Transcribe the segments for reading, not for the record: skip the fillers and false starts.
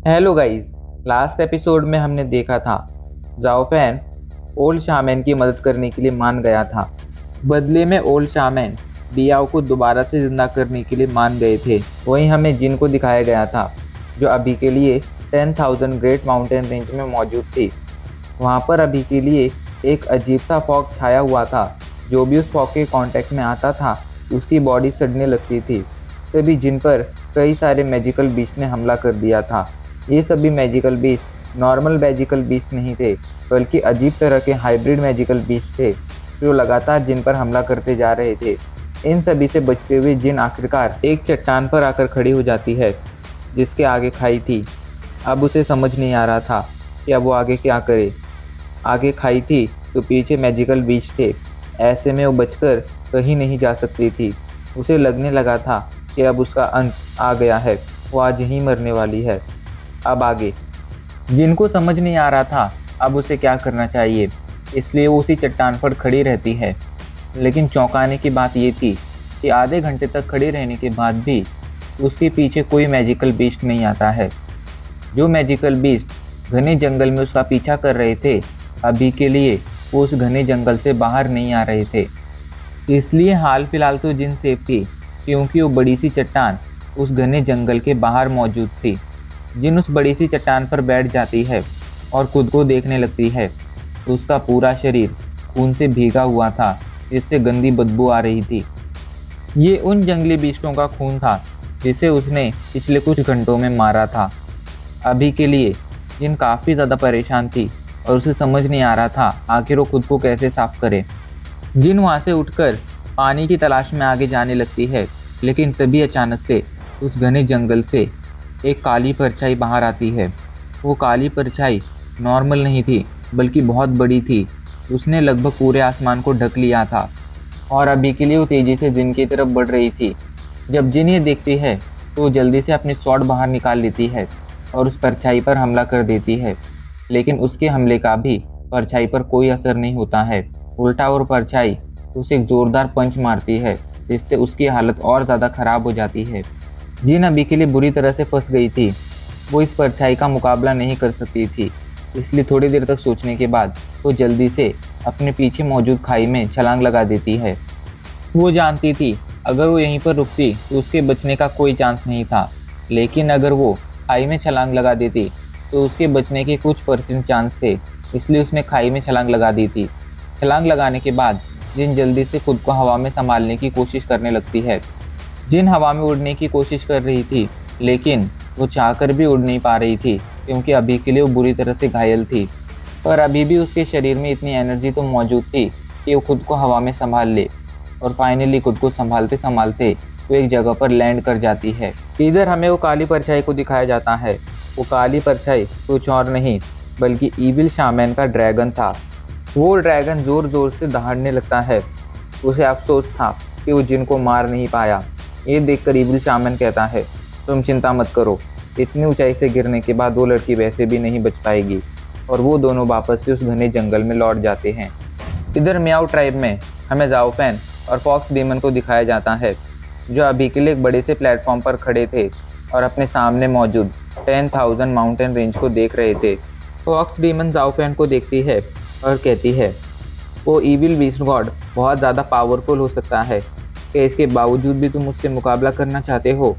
Hello guys. Last episode में हमने देखा था जाओ फैन ओल्ड शामैन की मदद करने के लिए मान गया था। बदले में ओल्ड शामैन बियाओ को दोबारा से जिंदा करने के लिए मान गए थे। वहीं हमें जिन को दिखाया गया था जो अभी के लिए 10,000 ग्रेट माउंटेन रेंज में मौजूद थी। वहाँ पर अभी के लिए एक अजीब सा फॉग छाया हुआ था। जो भी उस फॉग के कांटेक्ट में आता था उसकी बॉडी सड़ने लगती थी। तभी जिन पर कई सारे मैजिकल बीस्ट ने हमला कर दिया था। ये सभी magical beast normal magical beast नहीं थे, बल्कि अजीब तरह के हाइब्रिड मैजिकल बीस्ट थे जो लगातार जिन पर हमला करते जा रहे थे। इन सभी से बचते हुए जिन आखिरकार एक चट्टान पर आकर खड़ी हो जाती है जिसके आगे खाई थी। अब उसे समझ नहीं आ रहा था कि अब वो आगे क्या करे। आगे खाई थी तो पीछे मैजिकल बीस्ट थे। ऐसे में वो बचकर कहीं नहीं जा सकती थी। उसे लगने लगा था कि अब उसका अंत आ गया है, वो आज ही मरने वाली है। अब आगे जिनको समझ नहीं आ रहा था अब उसे क्या करना चाहिए, इसलिए वो उसी चट्टान पर खड़ी रहती है। लेकिन चौंकाने की बात ये थी कि आधे घंटे तक खड़ी रहने के बाद भी उसके पीछे कोई मैजिकल बीस्ट नहीं आता है। जो मैजिकल बीस्ट घने जंगल में उसका पीछा कर रहे थे, अभी के लिए वो उस घने जंगल से बाहर नहीं आ रहे थे। इसलिए हाल फिलहाल तो जिन सेफ थी, क्योंकि वो बड़ी सी चट्टान उस घने जंगल के बाहर मौजूद थी। जिन उस बड़ी सी चट्टान पर बैठ जाती है और खुद को देखने लगती है तो उसका पूरा शरीर खून से भीगा हुआ था, जिससे गंदी बदबू आ रही थी। ये उन जंगली बीस्टों का खून था जिसे उसने पिछले कुछ घंटों में मारा था। अभी के लिए जिन काफ़ी ज़्यादा परेशान थी और उसे समझ नहीं आ रहा था आखिर वो खुद को कैसे साफ करे। जिन वहाँ से उठकर पानी की तलाश में आगे जाने लगती है, लेकिन तभी अचानक से उस घने जंगल से एक काली परछाई बाहर आती है। वो काली परछाई नॉर्मल नहीं थी, बल्कि बहुत बड़ी थी। उसने लगभग पूरे आसमान को ढक लिया था और अभी के लिए वो तेज़ी से जिन की तरफ बढ़ रही थी। जब जिन ये देखती है तो वो जल्दी से अपनी स्वॉर्ड बाहर निकाल लेती है और उस परछाई पर हमला कर देती है। लेकिन उसके हमले का भी परछाई पर कोई असर नहीं होता है। उल्टा और परछाई उसे एक ज़ोरदार पंच मारती है, जिससे उसकी हालत और ज़्यादा ख़राब हो जाती है। जिन अभी के लिए बुरी तरह से फंस गई थी। वो इस परछाई का मुकाबला नहीं कर सकती थी, इसलिए थोड़ी देर तक सोचने के बाद वो जल्दी से अपने पीछे मौजूद खाई में छलांग लगा देती है। वो जानती थी अगर वो यहीं पर रुकती तो उसके बचने का कोई चांस नहीं था, लेकिन अगर वो खाई में छलांग लगा देती तो उसके बचने के कुछ % चांस थे, इसलिए उसने खाई में छलांग लगा दी थी। छलांग लगाने के बाद जिन जल्दी से खुद को हवा में संभालने की कोशिश करने लगती है। जिन हवा में उड़ने की कोशिश कर रही थी, लेकिन वो चाहकर भी उड़ नहीं पा रही थी, क्योंकि अभी के लिए वो बुरी तरह से घायल थी। पर अभी भी उसके शरीर में इतनी एनर्जी तो मौजूद थी कि वो खुद को हवा में संभाल ले। और फाइनली खुद को संभालते संभालते वो एक जगह पर लैंड कर जाती है। इधर हमें वो काली परछाई को दिखाया जाता है। वो काली परछाई कुछ और नहीं बल्कि ईविल शामैन का ड्रैगन था। वो ड्रैगन ज़ोर ज़ोर से दहाड़ने लगता है। उसे अफसोस था कि वो जिन को मार नहीं पाया। ये देखकर ईविल शामैन कहता है, तुम चिंता मत करो, इतनी ऊंचाई से गिरने के बाद वो लड़की वैसे भी नहीं बच पाएगी। और वो दोनों वापस से उस घने जंगल में लौट जाते हैं। इधर मियाओ ट्राइब में हमें जाओ फैन और फॉक्स डीमन को दिखाया जाता है, जो अभी के लिए एक बड़े से प्लेटफॉर्म पर खड़े थे और अपने सामने मौजूद 10,000 माउंटेन रेंज को देख रहे थे। फॉक्स डीमन जाओ फैन को देखती है और कहती है, वो ईविल बीस्ट गॉड बहुत ज़्यादा पावरफुल हो सकता है, कि इसके बावजूद भी तुम उससे मुकाबला करना चाहते हो।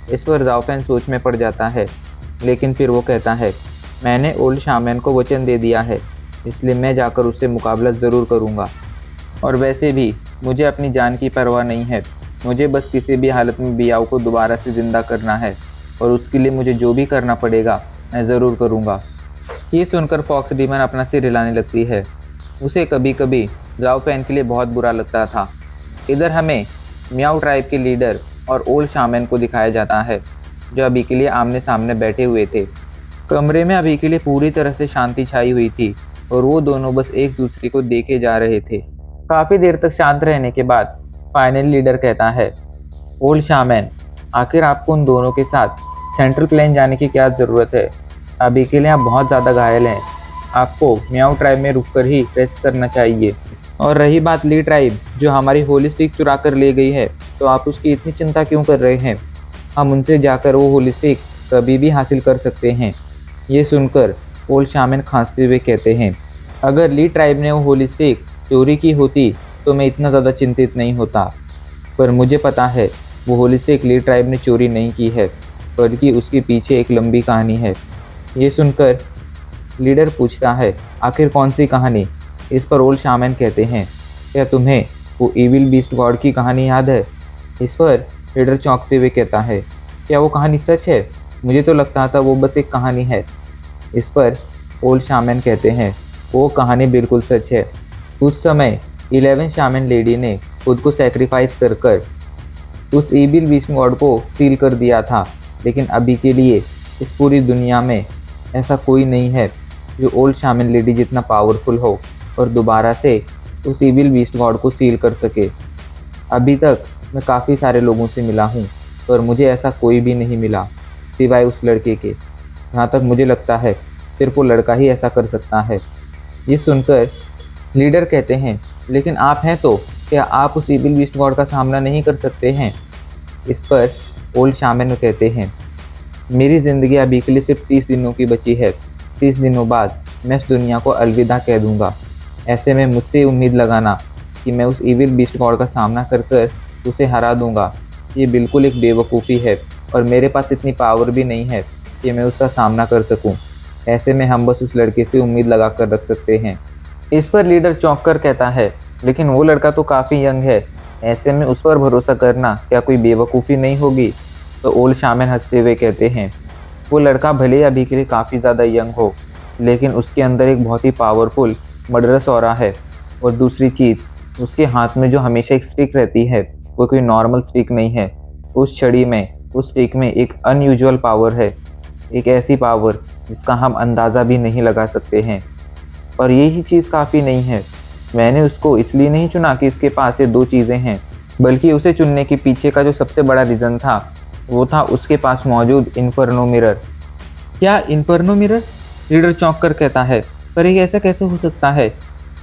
इस पर जाओ फैन सोच में पड़ जाता है, लेकिन फिर वो कहता है, मैंने ओल्ड शामैन को वचन दे दिया है, इसलिए मैं जाकर उससे मुकाबला ज़रूर करूँगा। और वैसे भी मुझे अपनी जान की परवाह नहीं है, मुझे बस किसी भी हालत में बियाओ को दोबारा से ज़िंदा करना है, और उसके लिए मुझे जो भी करना पड़ेगा मैं ज़रूर करूँगा। ये सुनकर फॉक्स डीमन अपना सिर हिलाने लगती है। उसे कभी कभी जाओ फैन के लिए बहुत बुरा लगता था। इधर हमें मियाओ ट्राइब के लीडर और ओल्ड शामैन को दिखाया जाता है, जो अभी के लिए आमने सामने बैठे हुए थे। कमरे में अभी के लिए पूरी तरह से शांति छाई हुई थी और वो दोनों बस एक दूसरे को देखे जा रहे थे। काफ़ी देर तक शांत रहने के बाद फाइनल लीडर कहता है, ओल्ड शामैन, आखिर आपको उन दोनों के साथ सेंट्रल प्लेन जाने की क्या ज़रूरत है? अभी के लिए आप बहुत ज़्यादा घायल हैं, आपको मियाओ ट्राइब में रुककर ही रेस्ट करना चाहिए। और रही बात ली ट्राइब जो हमारी होली स्टिक चुरा कर ले गई है, तो आप उसकी इतनी चिंता क्यों कर रहे हैं? हम उनसे जाकर वो होली स्टिक कभी भी हासिल कर सकते हैं। ये सुनकर ओल्ड शामन खांसते हुए कहते हैं, अगर ली ट्राइब ने वो होली स्टिक चोरी की होती तो मैं इतना ज़्यादा चिंतित नहीं होता। पर मुझे पता है वो होली स्टिक ली ट्राइब ने चोरी नहीं की है, बल्कि उसके पीछे एक लंबी कहानी है। ये सुनकर लीडर पूछता है, आखिर कौन सी कहानी? इस पर ओल्ड शामन कहते हैं, क्या तुम्हें वो इविल बीस्ट गॉड की कहानी याद है? इस पर लीडर चौंकते हुए कहता है, क्या वो कहानी सच है? मुझे तो लगता था वो बस एक कहानी है। इस पर ओल्ड शामन कहते हैं, वो कहानी बिल्कुल सच है। उस समय 11 शामन लेडी ने खुद को सेक्रीफाइस कर कर उस इविल बीस्ट गॉड को सील कर दिया था। लेकिन अभी के लिए इस पूरी दुनिया में ऐसा कोई नहीं है जो ओल्ड शामन लेडी जितना पावरफुल हो और दोबारा से उस इविल बीस्ट गॉड को सील कर सके। अभी तक मैं काफ़ी सारे लोगों से मिला हूँ, पर मुझे ऐसा कोई भी नहीं मिला सिवाय उस लड़के के। जहाँ तक मुझे लगता है सिर्फ वो लड़का ही ऐसा कर सकता है। ये सुनकर लीडर कहते हैं, लेकिन आप हैं तो क्या आप उस इविल बीस्ट गॉड का सामना नहीं कर सकते हैं? इस पर ओल्ड शामन कहते हैं, मेरी ज़िंदगी अभी के लिए सिर्फ 30 दिनों की बची है। 30 दिनों बाद मैं इस दुनिया को अलविदा कह दूंगा। ऐसे में मुझसे उम्मीद लगाना कि मैं उस इविल बीस्ट गॉड का सामना कर कर उसे हरा दूंगा, ये बिल्कुल एक बेवकूफ़ी है और मेरे पास इतनी पावर भी नहीं है कि मैं उसका सामना कर सकूं। ऐसे में हम बस उस लड़के से उम्मीद लगा कर रख सकते हैं। इस पर लीडर चौंक कर कहता है, लेकिन वो लड़का तो काफ़ी यंग है, ऐसे में उस पर भरोसा करना क्या कोई बेवकूफ़ी नहीं होगी? तो ओल्ड शामन हंसते हुए कहते हैं, वो लड़का भले ही अभी के लिए काफ़ी ज़्यादा यंग हो, लेकिन उसके अंदर एक बहुत ही पावरफुल मर्डरस ऑरा है। और दूसरी चीज़, उसके हाथ में जो हमेशा एक स्टिक रहती है वो कोई नॉर्मल स्टिक नहीं है। उस छड़ी में, उस स्टिक में एक अनयूजुअल पावर है, एक ऐसी पावर जिसका हम अंदाज़ा भी नहीं लगा सकते हैं। और यही चीज़ काफ़ी नहीं है, मैंने उसको इसलिए नहीं चुना कि इसके पास ये दो चीज़ें हैं, बल्कि उसे चुनने के पीछे का जो सबसे बड़ा रीज़न था वो था उसके पास मौजूद इन्फर्नो मिरर। क्या इन्फर्नो मिरर? लीडर चौंक कर कहता है, पर ये ऐसा कैसे हो सकता है?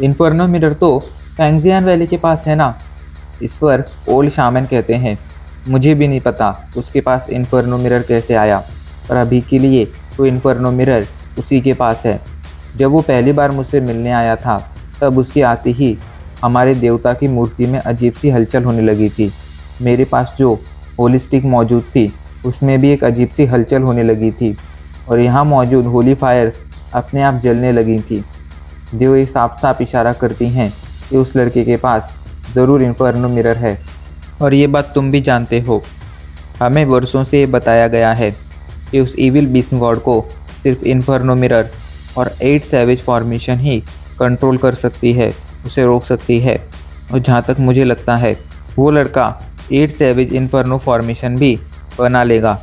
इन्फर्नो मिरर तो फैंगजियान वैली के पास है ना? इस पर ओल्ड शामन कहते हैं, मुझे भी नहीं पता उसके पास इन्फर्नो मिरर कैसे आया, पर अभी के लिए तो इन्फर्नो मिरर उसी के पास है। जब वो पहली बार मुझसे मिलने आया था तब उसके आते ही हमारे देवता की मूर्ति में अजीब सी हलचल होने लगी थी। मेरे पास जो होली स्टिक मौजूद थी उसमें भी एक अजीब सी हलचल होने लगी थी और यहाँ मौजूद होली फायर्स अपने आप जलने लगी थी, जो ये साफ साफ इशारा करती हैं कि उस लड़के के पास ज़रूर इन्फर्नो मिरर है। और ये बात तुम भी जानते हो, हमें वर्षों से ये बताया गया है कि उस इविल बीस्ट गॉड को सिर्फ इन्फर्नो मिरर और 8 सैवेज फॉर्मेशन ही कंट्रोल कर सकती है, उसे रोक सकती है। और जहाँ तक मुझे लगता है वो लड़का 8 सैवेज इन्फर्नो फॉर्मेशन भी बना लेगा।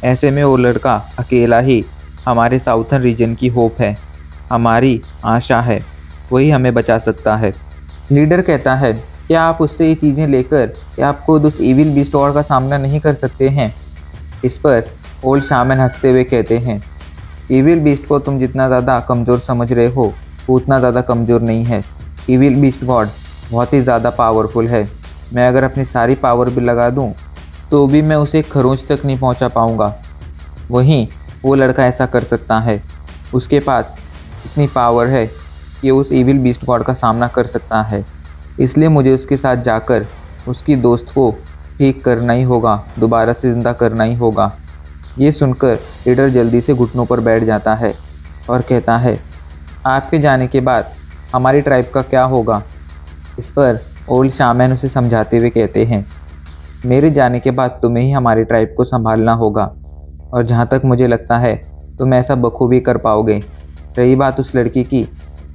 ऐसे में वो लड़का अकेला ही हमारे साउथर्न रीजन की होप है, हमारी आशा है, वही हमें बचा सकता है। लीडर कहता है, क्या आप उससे ये चीज़ें लेकर क्या आप खुद उस इविल बीस्ट गॉड का सामना नहीं कर सकते हैं? इस पर ओल्ड शामन हंसते हुए कहते हैं, इविल बीस्ट को तुम जितना ज़्यादा कमज़ोर समझ रहे हो वो उतना ज़्यादा कमज़ोर नहीं है। इविल बीस्ट गॉड बहुत ही ज़्यादा पावरफुल है। मैं अगर अपनी सारी पावर भी लगा दूं तो भी मैं उसे खरोंच तक नहीं पहुंचा पाऊंगा। वहीं वो लड़का ऐसा कर सकता है, उसके पास इतनी पावर है कि उस इविल बीस्ट गॉड का सामना कर सकता है। इसलिए मुझे उसके साथ जाकर उसकी दोस्त को ठीक करना ही होगा, दोबारा से ज़िंदा करना ही होगा। ये सुनकर लीडर जल्दी से घुटनों पर बैठ जाता है और कहता है, आपके जाने के बाद हमारी ट्राइब का क्या होगा? इस पर ओल्ड शामन उसे समझाते हुए कहते हैं, मेरे जाने के बाद तुम्हें ही हमारी ट्राइब को संभालना होगा और जहाँ तक मुझे लगता है तुम ऐसा बखूबी कर पाओगे। रही बात उस लड़की की,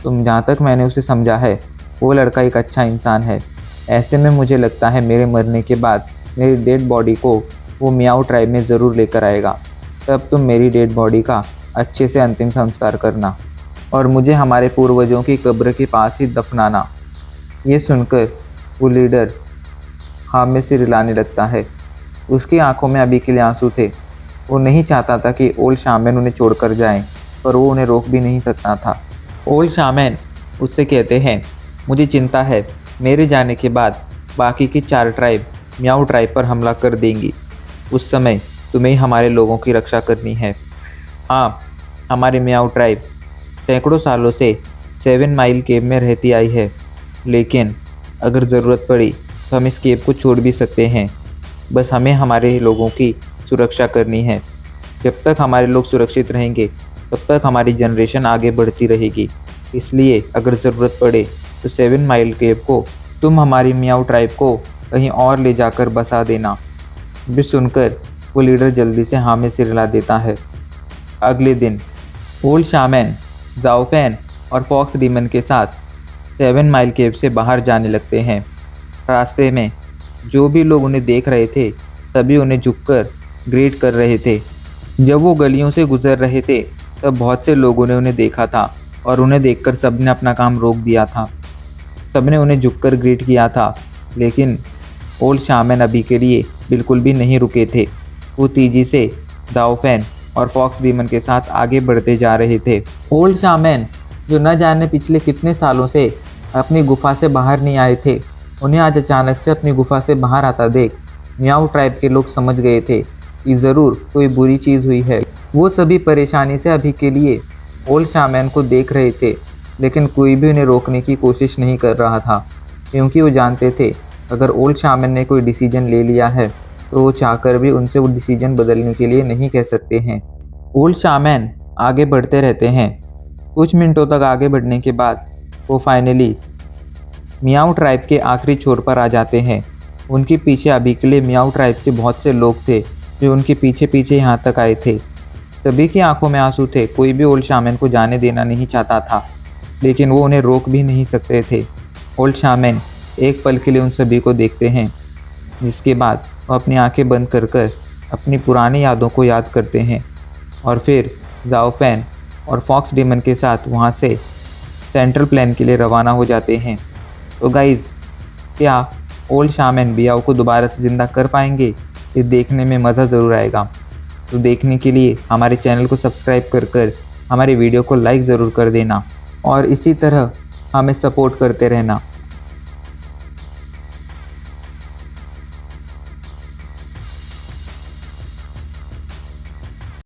जहाँ तक मैंने उसे समझा है वो लड़का एक अच्छा इंसान है। ऐसे में मुझे लगता है मेरे मरने के बाद मेरी डेड बॉडी को वो मियाओ ट्राइब में ज़रूर लेकर आएगा। तब तुम मेरी डेड बॉडी का अच्छे से अंतिम संस्कार करना और मुझे हमारे पूर्वजों की कब्र के पास ही दफनाना। ये सुनकर वो लीडर खामे से रिलाने लगता है। उसकी आंखों में अभी के लिए आंसू थे। वो नहीं चाहता था कि ओल्ड शामन उन्हें छोड़कर जाएं, पर वो उन्हें रोक भी नहीं सकता था। ओल्ड शामन उससे कहते हैं, मुझे चिंता है मेरे जाने के बाद बाकी की 4 ट्राइब मियाओ ट्राइब पर हमला कर देंगी। उस समय तुम्हें ही हमारे लोगों की रक्षा करनी है। हाँ, हमारी मियाओ ट्राइब सैकड़ों सालों से 7 माइल केव में रहती आई है, लेकिन अगर ज़रूरत पड़ी तो हम इस केव को छोड़ भी सकते हैं। बस हमें हमारे लोगों की सुरक्षा करनी है। जब तक हमारे लोग सुरक्षित रहेंगे तब तक हमारी जनरेशन आगे बढ़ती रहेगी। इसलिए अगर ज़रूरत पड़े तो 7 माइल केव को तुम हमारी मियाओ ट्राइब को कहीं और ले जाकर बसा देना। भी सुनकर वो लीडर जल्दी से हाँ में सिर हिला देता है। अगले दिन ओल्ड शामैन जाओफैन और फॉक्स डीमन के साथ 7 माइल केव से बाहर जाने लगते हैं। रास्ते में जो भी लोग उन्हें देख रहे थे सभी उन्हें झुककर ग्रीट कर रहे थे। जब वो गलियों से गुजर रहे थे तब बहुत से लोगों ने उन्हें देखा था और उन्हें देखकर सबने अपना काम रोक दिया था। सबने उन्हें झुककर ग्रीट किया था, लेकिन ओल्ड शामैन अभी के लिए बिल्कुल भी नहीं रुके थे। वो तेजी से दाओफैन और फॉक्स डीमन के साथ आगे बढ़ते जा रहे थे। ओल्ड शामैन जो न जाने पिछले कितने सालों से अपनी गुफा से बाहर नहीं आए थे, उन्हें आज अचानक से अपनी गुफा से बाहर आता देख मियाओ ट्राइब के लोग समझ गए थे कि ज़रूर कोई बुरी चीज़ हुई है। वो सभी परेशानी से अभी के लिए ओल्ड शामैन को देख रहे थे, लेकिन कोई भी उन्हें रोकने की कोशिश नहीं कर रहा था, क्योंकि वो जानते थे अगर ओल्ड शामैन ने कोई डिसीजन ले लिया है तो वो चाहकर भी उनसे वो डिसीजन बदलने के लिए नहीं कह सकते हैं। ओल्ड शामैन आगे बढ़ते रहते हैं। कुछ मिनटों तक आगे बढ़ने के बाद वो फाइनली मियाओ ट्राइब के आखिरी छोर पर आ जाते हैं। उनके पीछे अभी के लिए मियाओ ट्राइब के बहुत से लोग थे जो उनके पीछे पीछे यहाँ तक आए थे। सभी की आंखों में आंसू थे। कोई भी ओल्ड शामैन को जाने देना नहीं चाहता था, लेकिन वो उन्हें रोक भी नहीं सकते थे। ओल्ड शामैन एक पल के लिए उन सभी को देखते हैं, जिसके बाद वो अपनी आंखें बंद कर कर अपनी पुरानी यादों को याद करते हैं और फिर जाओफैन और फॉक्स डीमन के साथ वहाँ से सेंट्रल प्लान के लिए रवाना हो जाते हैं। तो गाइज़, क्या ओल्ड शामैन बियाओ को दोबारा से ज़िंदा कर पाएंगे? ये देखने में मज़ा ज़रूर आएगा। तो देखने के लिए हमारे चैनल को सब्सक्राइब कर कर हमारे वीडियो को लाइक ज़रूर कर देना और इसी तरह हमें सपोर्ट करते रहना।